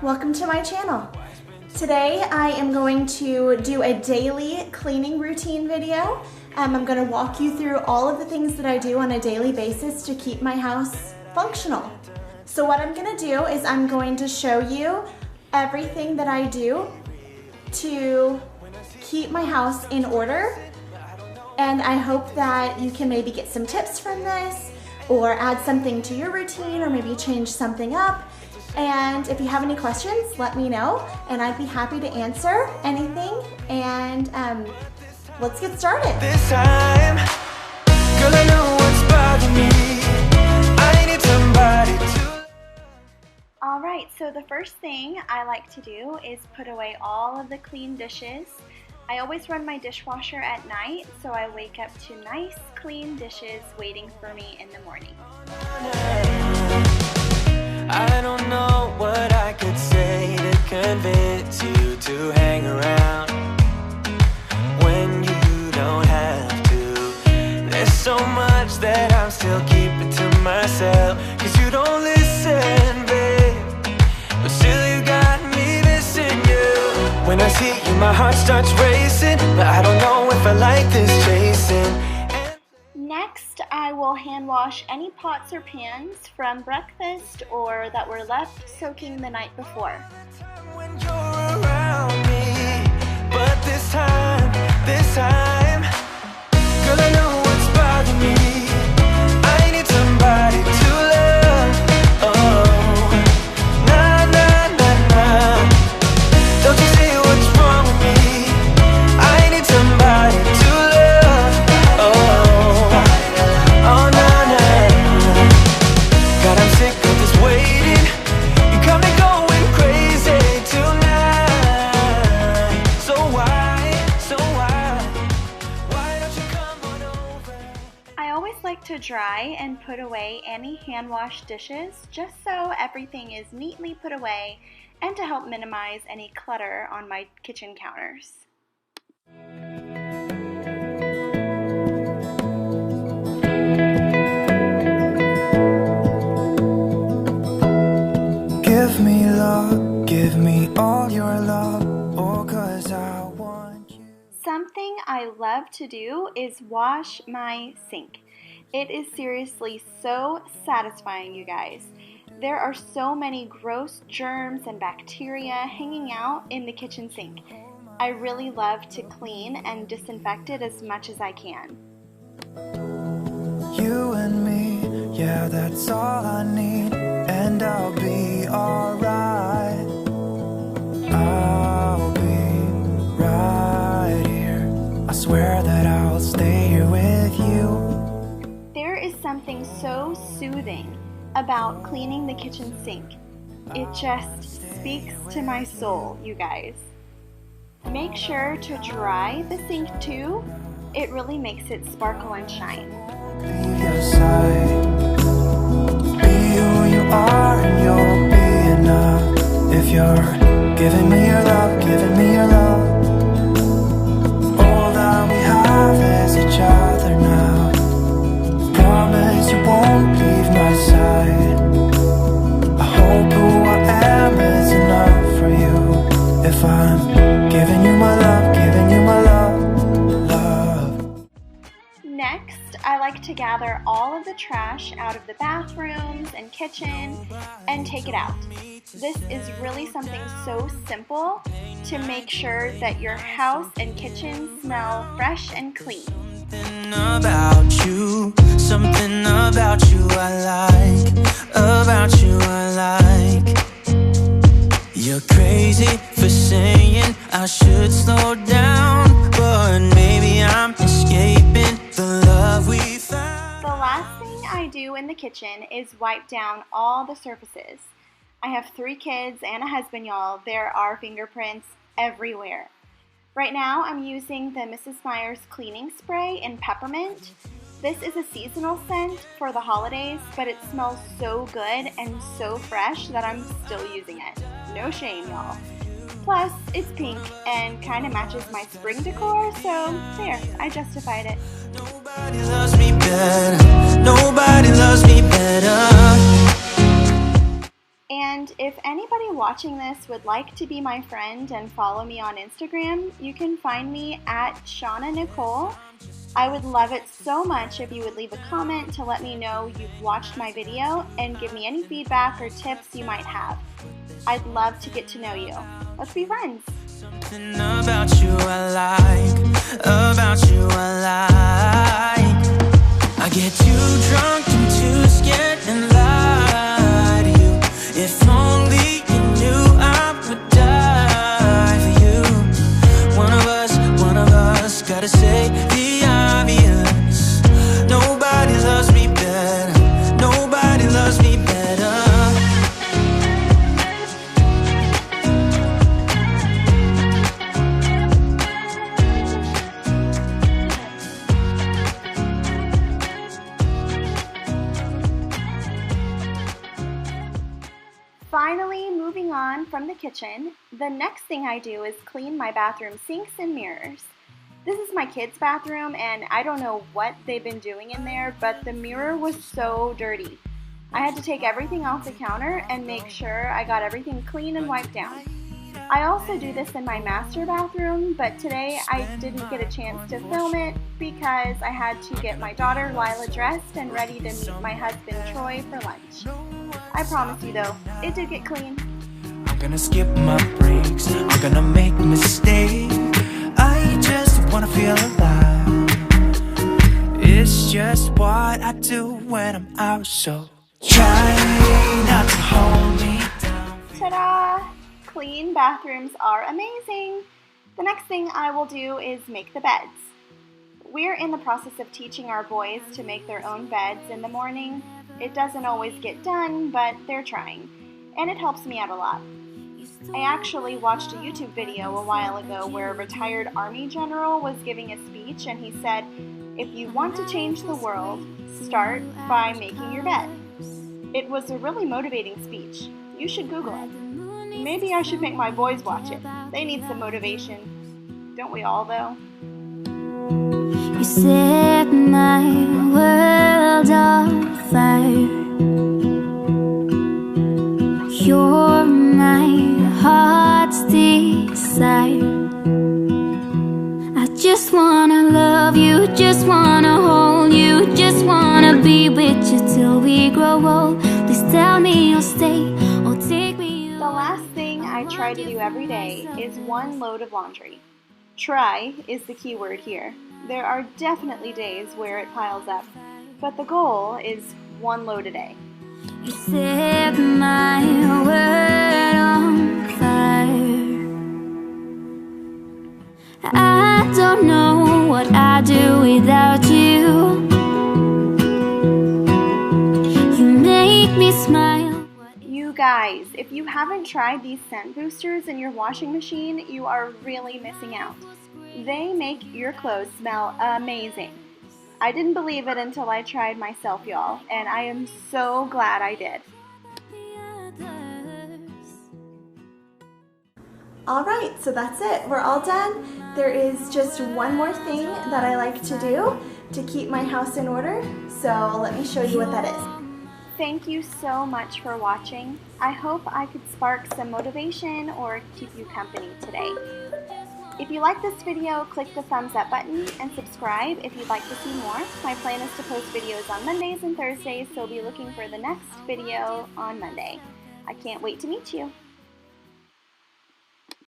welcome to my channel. Today I am going to do a daily cleaning routine video. I'm going to walk you through all of the things that I do on a daily basis to keep my house functional. So what I'm going to do is I'm going to show you everything that I do to keep my house in order, and I hope that you can maybe get some tips from this or add something to your routine or maybe change something up. And if you have any questions, let me know and I'd be happy to answer anything. And let's get started. This time, girl, I know what's bothering me. I need somebody to... Alright, so the first thing I like to do is put away all of the clean dishes. I always run my dishwasher at night, so I wake up to nice clean dishes waiting for me in the morning. I don't know what I could say to convince you to hang around when you don't have to. There's so much that I'm still keeping to myself, 'cause you don't listen, babe, but still you got me missing you. When I see you, my heart starts racing, but I don't know if I like this chasing. Next, I will hand wash any pots or pans from breakfast or that were left soaking the night before. When you're around me, but this time, girl, I know what's bothering me. I need somebody to love. Oh, nah, nah, nah, nah. Don't you see what's wrong with me? I need somebody to love. Oh, oh, nah, nah. God, I'm sick of this waiting. You got me going crazy tonight. So why don't you come on over? I always like to dry and put away any hand washed dishes just so everything is neatly put away and to help minimize any clutter on my kitchen counters. Give me love, give me all your love, oh, 'cause I want you. Something I love to do is wash my sink. It is seriously so satisfying, you guys. There are so many gross germs and bacteria hanging out in the kitchen sink. I really love to clean and disinfect it as much as I can. You and me, yeah, that's all I need, and I'll be alright. I'll be right here. I swear that I'll stay here with you. There is something so soothing about cleaning the kitchen sink. It just speaks to my soul, you guys. Make sure to dry the sink too. It really makes it sparkle and shine. Leave your side. Be who you are and you'll be enough. If you're giving me your love, giving me your love. All that we have is each other now. Promise you won't leave my side. I hope who I am is enough for you. If I'm giving you my love, giving you my love. Next, I like to gather all of the trash out of the bathrooms and kitchen and take it out. This is really something so simple to make sure that your house and kitchen smell fresh and clean. Something about you I like, about you I like. You're crazy for saying I should slow down, but maybe I'm escaping the love we found. The last thing I do in the kitchen is wipe down all the surfaces. I have 3 kids and a husband, y'all. There are fingerprints everywhere. Right now I'm using the Mrs. Meyer's cleaning spray in peppermint. This is a seasonal scent for the holidays, but it smells so good and so fresh that I'm still using it. No shame, y'all. Plus, it's pink and kind of matches my spring decor, so there, I justified it. Nobody loves me better. Nobody loves me better. And And if anybody watching this would like to be my friend and follow me on Instagram, you can find me at Shauna Nicole. I would love it so much if you would leave a comment to let me know you've watched my video and give me any feedback or tips you might have. I'd love to get to know you. Let's be friends. Something about you I like, about you I like. I get too drunk and too scared and lie to you. If only you knew I would die for you. One of us gotta say the obvious. Nobody loves me better. Nobody loves me better. Finally, moving on from the kitchen, the next thing I do is clean my bathroom sinks and mirrors. This is my kids' bathroom, and I don't know what they've been doing in there, but the mirror was so dirty. I had to take everything off the counter and make sure I got everything clean and wiped down. I also do this in my master bathroom, but today I didn't get a chance to film it because I had to get my daughter Lila dressed and ready to meet my husband Troy for lunch. I promise you though, it did get clean. I'm gonna skip my breaks, I'm gonna make a mistake. I just wanna feel alive. It's just what I do when I'm out, so try not to hold me down. Ta-da! Clean bathrooms are amazing. The next thing I will do is make the beds. We're in the process of teaching our boys to make their own beds in the morning. It doesn't always get done, but they're trying, and it helps me out a lot. I actually watched a YouTube video a while ago where a retired Army general was giving a speech, and he said, if you want to change the world, start by making your bed. It was a really motivating speech. You should Google it. Maybe I should make my boys watch it. They need some motivation. Don't we all, though? You set my world on fire. You're my heart's desire. I just wanna love you, just wanna hold you, just wanna be with you till we grow old. Please tell me you'll stay or take me away. The last thing I try to do every day is one load of laundry. Try is the key word here. There are definitely days where it piles up, but the goal is one load a day. You set my world on fire. I don't know what I'd do without you. You make me smile. You guys, if you haven't tried these scent boosters in your washing machine, you are really missing out. They make your clothes smell amazing. I didn't believe it until I tried myself, y'all, and I am so glad I did. Alright, so that's it. We're all done. There is just one more thing that I like to do to keep my house in order, so let me show you what that is. Thank you so much for watching. I hope I could spark some motivation or keep you company today. If you like this video, click the thumbs up button and subscribe if you'd like to see more. My plan is to post videos on Mondays and Thursdays, so be looking for the next video on Monday. I can't wait to meet you.